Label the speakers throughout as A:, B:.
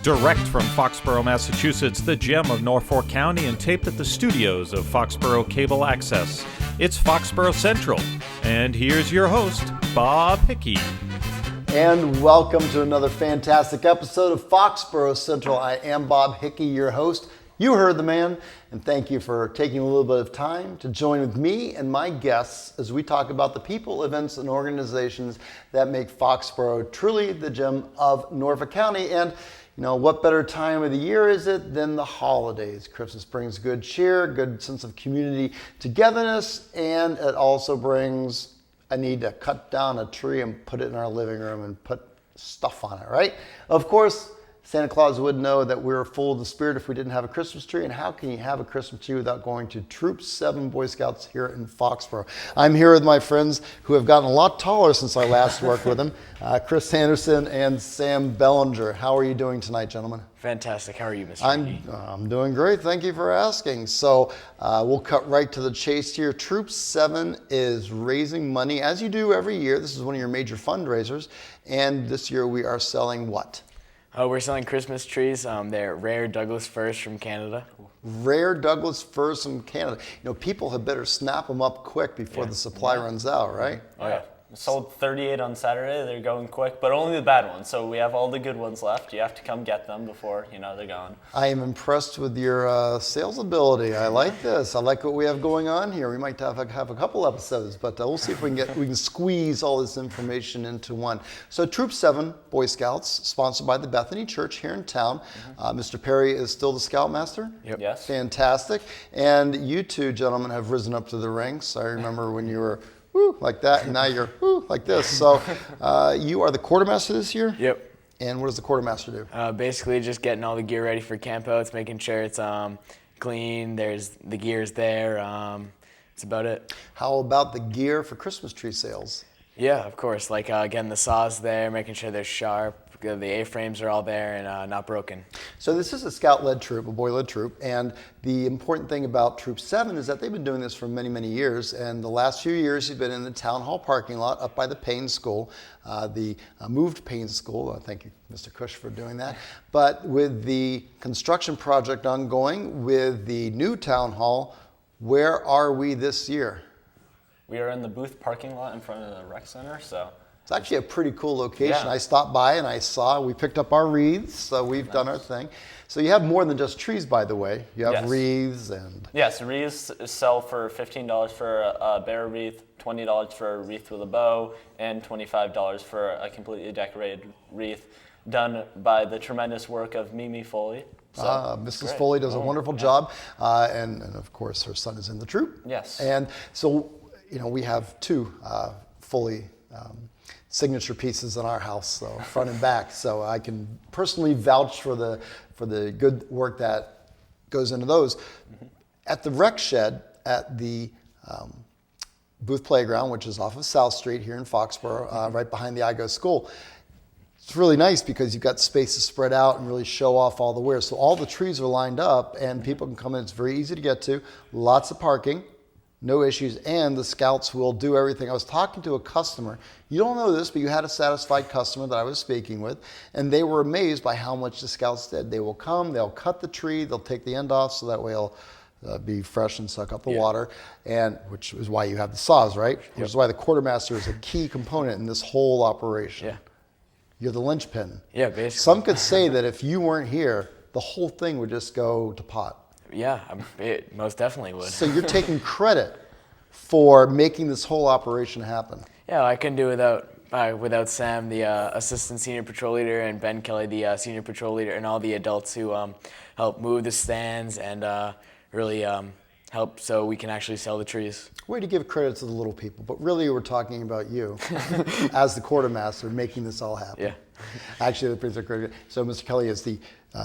A: Direct from Foxborough, Massachusetts, the gem of Norfolk County, and taped at the studios of Foxborough Cable Access, it's Foxborough Central. And here's your host, Bob Hickey.
B: And welcome to another fantastic episode of Foxborough Central. I am Bob Hickey, your host. You heard the man, and thank you for taking a little bit of time to join with me and my guests as we talk about the people, events, and organizations that make Foxborough truly the gem of Norfolk County. And you know, what better time of the year is it than the holidays? Christmas brings good cheer, good sense of community togetherness, and it also brings a need to cut down a tree and put it in our living room and put stuff on it, right? Of course, Santa Claus would know that we're full of the spirit if we didn't have a Christmas tree. And how can you have a Christmas tree without going to Troop 7 Boy Scouts here in Foxborough? I'm here with my friends who have gotten a lot taller since I last worked with them, Chris Sanderson and Sam Bellinger. How are you doing tonight, gentlemen?
C: Fantastic. How are you, Mr.
B: I'm doing great. Thank you for asking. So we'll cut right to the chase here. Troop 7 is raising money, as you do every year. This is one of your major fundraisers. And this year we are selling what?
C: We're selling Christmas trees. They're rare Douglas firs from Canada.
B: Rare Douglas firs from Canada. You know, people had better snap them up quick before the supply runs out, right?
D: Oh yeah. Sold 38 on Saturday. They're going quick, but only the bad ones. So we have all the good ones left. You have to come get them before, they're gone.
B: I am impressed with your sales ability. I like this. I like what we have going on here. We might have a couple episodes, but we'll see if we can squeeze all this information into one. So Troop 7 Boy Scouts, sponsored by the Bethany Church here in town. Mr. Perry is still the Scoutmaster?
C: Yep.
D: Yes.
B: Fantastic. And you two gentlemen have risen up to the ranks. I remember when you were woo, like that, and now you're woo, like this. So you are the quartermaster this year?
C: Yep.
B: And what does the quartermaster do?
C: Basically just getting all the gear ready for campouts, making sure it's clean, the gear's there. That's about it.
B: How about the gear for Christmas tree sales?
C: Yeah, of course. Like getting the saws there, making sure they're sharp, the A-frames are all there and not broken.
B: So this is a scout-led troop, a boy-led troop, and the important thing about Troop 7 is that they've been doing this for many, many years, and the last few years he's been in the town hall parking lot up by the Payne School, the moved Payne School. Thank you, Mr. Cush, for doing that. But with the construction project ongoing, with the new town hall, where are we this year?
D: We are in the booth parking lot in front of the rec center, so.
B: It's actually a pretty cool location.
D: Yeah.
B: I stopped by and I saw, we picked up our wreaths, so we've done our thing. So you have more than just trees, by the way. You have wreaths and...
D: Yes, wreaths sell for $15 for a bare wreath, $20 for a wreath with a bow, and $25 for a completely decorated wreath done by the tremendous work of Mimi Foley. So,
B: Mrs. Foley does a wonderful job, and of course her son is in the troop.
D: Yes.
B: And so, we have two fully signature pieces in our house, so front and back. So I can personally vouch for the good work that goes into those. Mm-hmm. At the rec shed at the Booth Playground, which is off of South Street here in Foxborough, right behind the IGO School, it's really nice because you've got spaces spread out and really show off all the wares. So all the trees are lined up and people can come in. It's very easy to get to. Lots of parking. No issues, and the scouts will do everything. I was talking to a customer. You don't know this, but you had a satisfied customer that I was speaking with, and they were amazed by how much the scouts did. They will come, they'll cut the tree, they'll take the end off so that way it'll be fresh and suck up the water, and which is why you have the saws, right? Which is why the quartermaster is a key component in this whole operation.
C: Yeah.
B: You're the linchpin.
C: Yeah, basically.
B: Some could say that if you weren't here, the whole thing would just go to pot.
C: Yeah, it most definitely would.
B: So you're taking credit for making this whole operation happen.
C: Yeah, I couldn't do it without Sam, the assistant senior patrol leader, and Ben Kelly, the senior patrol leader, and all the adults who help move the stands and really help so we can actually sell the trees.
B: Way to give credit to the little people, but really we're talking about you as the quartermaster making this all happen.
C: Yeah.
B: Actually, the pretty great. So Mr. Kelly is the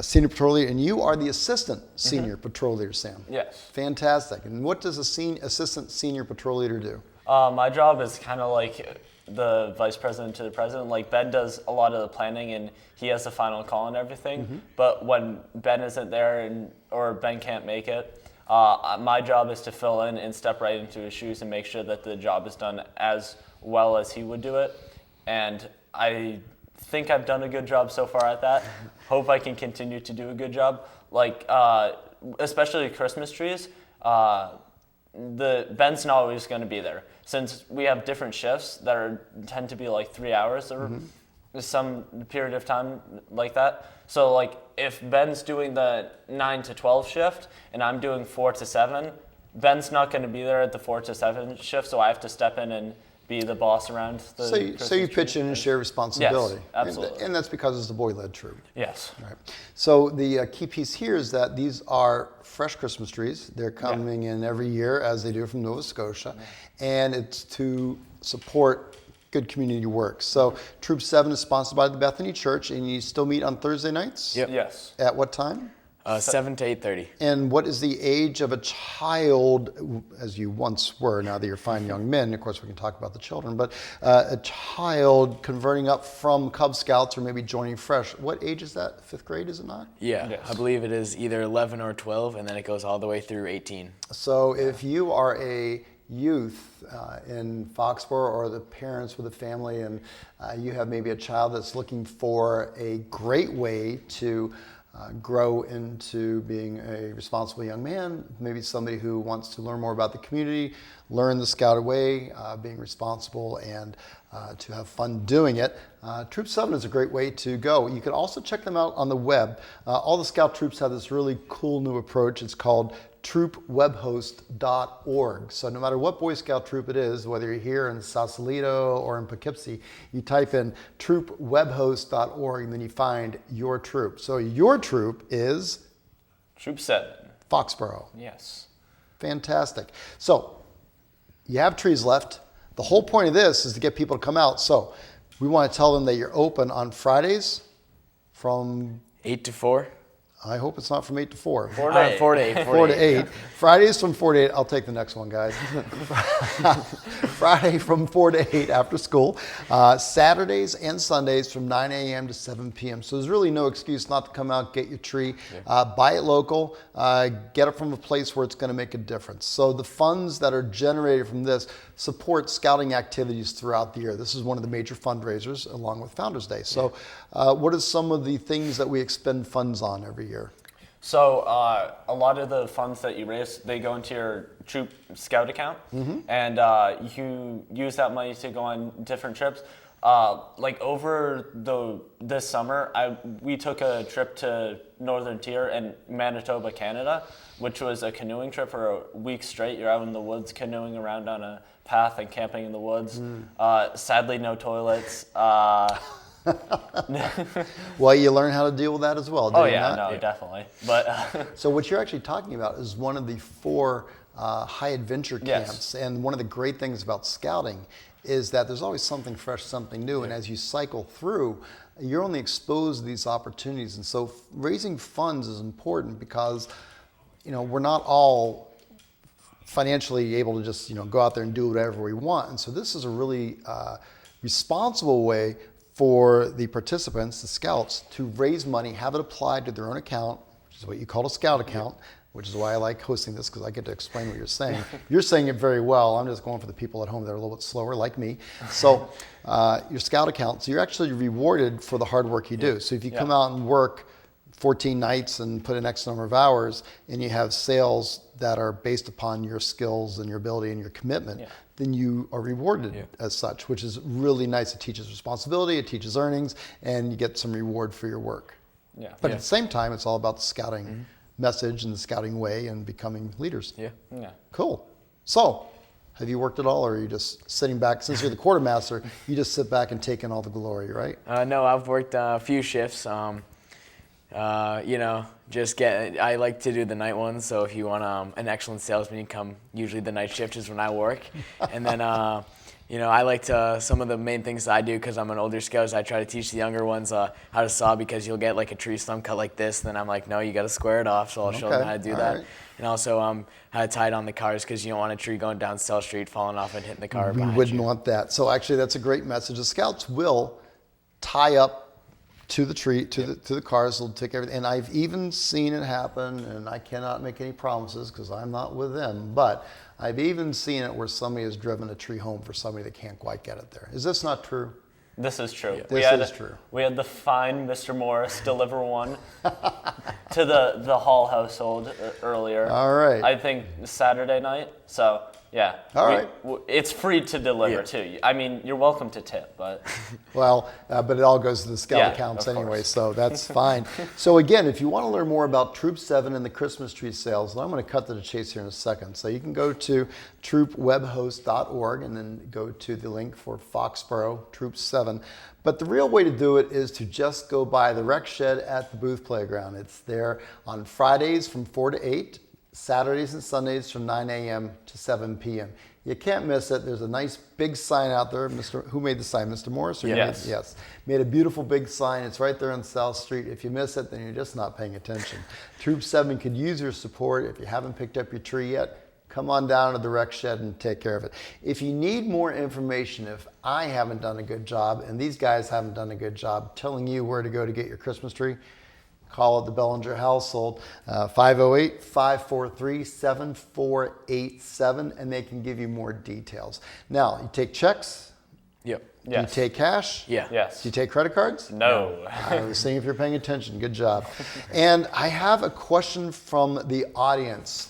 B: senior patrol leader, and you are the assistant senior patrol leader, Sam.
D: Yes.
B: Fantastic. And what does assistant senior patrol leader do?
D: My job is kind of like the vice president to the president. Like Ben does a lot of the planning and he has the final call and everything. Mm-hmm. But when Ben isn't there or Ben can't make it, my job is to fill in and step right into his shoes and make sure that the job is done as well as he would do it. And I think I've done a good job so far at that. Hope I can continue to do a good job. Like, especially Christmas trees, Ben's not always going to be there. Since we have different shifts that tend to be like 3 hours or some period of time like that. So like if Ben's doing the 9 to 12 shift and I'm doing 4 to 7, Ben's not going to be there at the 4 to 7 shift, so I have to step in and be the boss around the
B: So you pitch in and share responsibility.
D: Yes, absolutely.
B: And that's because it's the boy-led troop.
D: Yes.
B: Right. So the key piece here is that these are fresh Christmas trees. They're coming in every year as they do from Nova Scotia. And it's to support good community work. So Troop 7 is sponsored by the Bethany Church, and you still meet on Thursday nights?
C: Yep.
D: Yes.
B: At what time?
C: 7 to 8:30.
B: And what is the age of a child, as you once were, now that you're fine young men, of course we can talk about the children, but a child converting up from Cub Scouts or maybe joining fresh, what age is that? 5th grade, is it not?
C: Yeah,
D: Yes.
C: I believe it is either 11 or 12, and then it goes all the way through 18.
B: So if you are a youth in Foxborough or the parents with a family and you have maybe a child that's looking for a great way to grow into being a responsible young man, maybe somebody who wants to learn more about the community, learn the Scouted way, being responsible and to have fun doing it. Troop 7 is a great way to go. You can also check them out on the web. All the Scout troops have this really cool new approach. It's called troopwebhost.org. So no matter what Boy Scout troop it is, whether you're here in Sausalito or in Poughkeepsie, you type in troopwebhost.org and then you find your troop. So your troop is
D: Troop 7.
B: Foxborough.
D: Yes.
B: Fantastic. So you have trees left. The whole point of this is to get people to come out. So we want to tell them that you're open on Fridays from,
C: 8 to 4.
B: I hope it's not from 8 to 4.
D: 4 to 8.
C: 4 to 8.
B: 4 to 8. Fridays from 4 to 8. I'll take the next one, guys. Friday from 4 to 8 after school. Saturdays and Sundays from 9 a.m. to 7 p.m. So there's really no excuse not to come out, get your tree, buy it local, get it from a place where it's going to make a difference. So the funds that are generated from this support scouting activities throughout the year. This is one of the major fundraisers along with Founders Day. So what are some of the things that we expend funds on every year?
D: So a lot of the funds that you raise, they go into your troop scout account, and you use that money to go on different trips. Like over this summer, we took a trip to Northern Tier and Manitoba, Canada, which was a canoeing trip for a week straight. You're out in the woods canoeing around on a path and camping in the woods. Sadly, no toilets.
B: Well, you learn how to deal with that as well.
D: Oh yeah, no, definitely. But
B: so what you're actually talking about is one of the 4 high adventure camps. And one of the great things about scouting is that there's always something fresh, something new. And as you cycle through, you're only exposed to these opportunities. And so raising funds is important because, we're not all financially able to just, go out there and do whatever we want. And so this is a really responsible way for the participants, the scouts, to raise money, have it applied to their own account, which is what you call a scout account, which is why I like hosting this, because I get to explain what you're saying. You're saying it very well. I'm just going for the people at home that are a little bit slower, like me. So your scout account, so you're actually rewarded for the hard work you do. So if you come out and work 14 nights and put in X number of hours, and you have sales that are based upon your skills and your ability and your commitment, then you are rewarded as such, which is really nice. It teaches responsibility, it teaches earnings, and you get some reward for your work. But at the same time, it's all about the scouting message and the scouting way and becoming leaders. Cool. So, have you worked at all, or are you just sitting back? Since you're the quartermaster, you just sit back and take in all the glory, right?
C: No, I've worked a few shifts. I like to do the night ones, so if you want an excellent salesman, you come. Usually the night shift is when I work. And then, I like to, some of the main things that I do, because I'm an older scout, is I try to teach the younger ones how to saw, because you'll get like a tree stump cut like this, and then I'm like, no, you got to square it off, so I'll show them how to do that. Right. And also how to tie it on the cars, because you don't want a tree going down South Street, falling off and hitting the car behind you.
B: We wouldn't want that. So actually that's a great message. The scouts will tie up to the tree, to the cars. They'll take everything. And I've even seen it happen, and I cannot make any promises because I'm not with them, but I've even seen it where somebody has driven a tree home for somebody that can't quite get it there. Is this not true?
D: This is true.
C: Yeah.
B: This is true.
D: We had the fine Mr. Morris deliver one to the Hall household earlier.
B: All right.
D: I think Saturday night. So yeah.
B: All right.
D: It's free to deliver too. I mean, you're welcome to tip, but
B: Well, but it all goes to the scout
D: Yeah,
B: accounts
D: of
B: anyway,
D: course.
B: so that's fine. So again, if you want to learn more about Troop 7 and the Christmas tree sales, I'm going to cut to the chase here in a second. So you can go to troopwebhost.org and then go to the link for Foxborough Troop 7. But the real way to do it is to just go by the rec shed at the Booth Playground. It's there on Fridays from 4 to 8. Saturdays and Sundays from 9 a.m. to 7 p.m. You can't miss it. There's a nice big sign out there. Who made the sign? Mr. Morris? Or you
D: Yes.
B: Yes. Made a beautiful big sign. It's right there on South Street. If you miss it, then you're just not paying attention. Troop 7 could use your support. If you haven't picked up your tree yet, come on down to the rec shed and take care of it. If you need more information, if I haven't done a good job and these guys haven't done a good job telling you where to go to get your Christmas tree, call it the Bellinger household, 508-543-7487, and they can give you more details. Now, you take checks?
C: Yep.
B: Do you take cash?
C: Yeah.
D: yes.
B: Do you take credit cards?
D: No.
B: I was seeing if you're paying attention. Good job. And I have a question from the audience.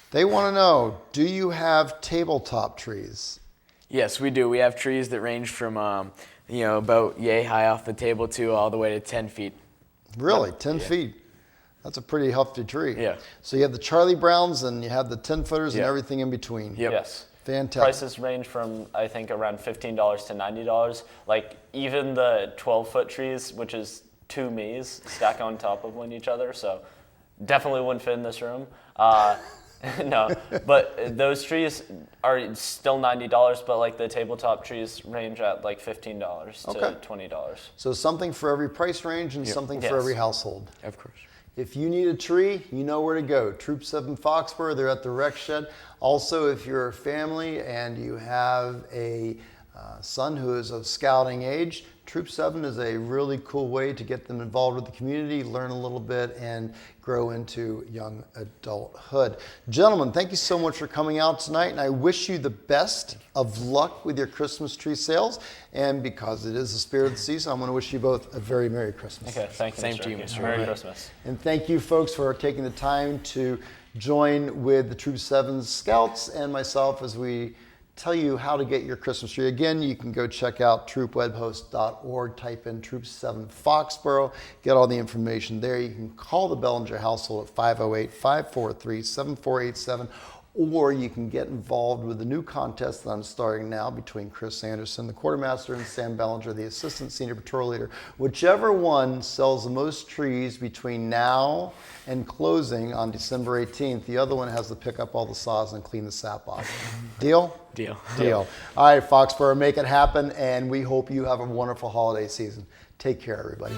B: They want to know, do you have tabletop trees?
C: Yes, we do. We have trees that range from about yay high off the table to all the way to 10 feet.
B: Really, 10 feet. That's a pretty hefty tree.
C: Yeah.
B: So you have the Charlie Browns and you have the 10-footers and
C: Yeah.
B: everything in between.
C: Yep.
D: Yes.
B: Fantastic.
D: Prices range from, I think, around $15 to $90. Like, even the 12-foot trees, which is 2 me's, stack on top of each other, so definitely wouldn't fit in this room. No, but those trees are still $90, but like the tabletop trees range at like $15
B: Okay.
D: to $20.
B: So something for every price range and something for
D: Yes.
B: every household.
C: Of course.
B: If you need a tree, you know where to go. Troop 7 Foxborough, they're at the rec shed. Also, if you're a family and you have a son who is of scouting age, Troop 7 is a really cool way to get them involved with the community, learn a little bit, and grow into young adulthood. Gentlemen, thank you so much for coming out tonight, and I wish you the best of luck with your Christmas tree sales. And because it is the spirit of the season, I'm going to wish you both a very Merry Christmas.
D: Okay, thank you,
C: Same
D: Mr.
C: to you,
D: Rickey.
C: Mr.
D: Merry
C: Rickey.
D: Christmas.
B: And thank you, folks, for taking the time to join with the Troop 7 Scouts and myself as we tell you how to get your Christmas tree. Again, you can go check out troopwebhost.org, type in Troop 7 Foxborough, get all the information there. You can call the Bellinger household at 508-543-7487, or you can get involved with the new contest that I'm starting now between Chris Anderson, the quartermaster, and Sam Bellinger, the assistant senior patrol leader. Whichever one sells the most trees between now and closing on December 18th, the other one has to pick up all the saws and clean the sap off. Deal?
C: Deal.
B: Deal. All right, Foxborough, make it happen, and we hope you have a wonderful holiday season. Take care, everybody.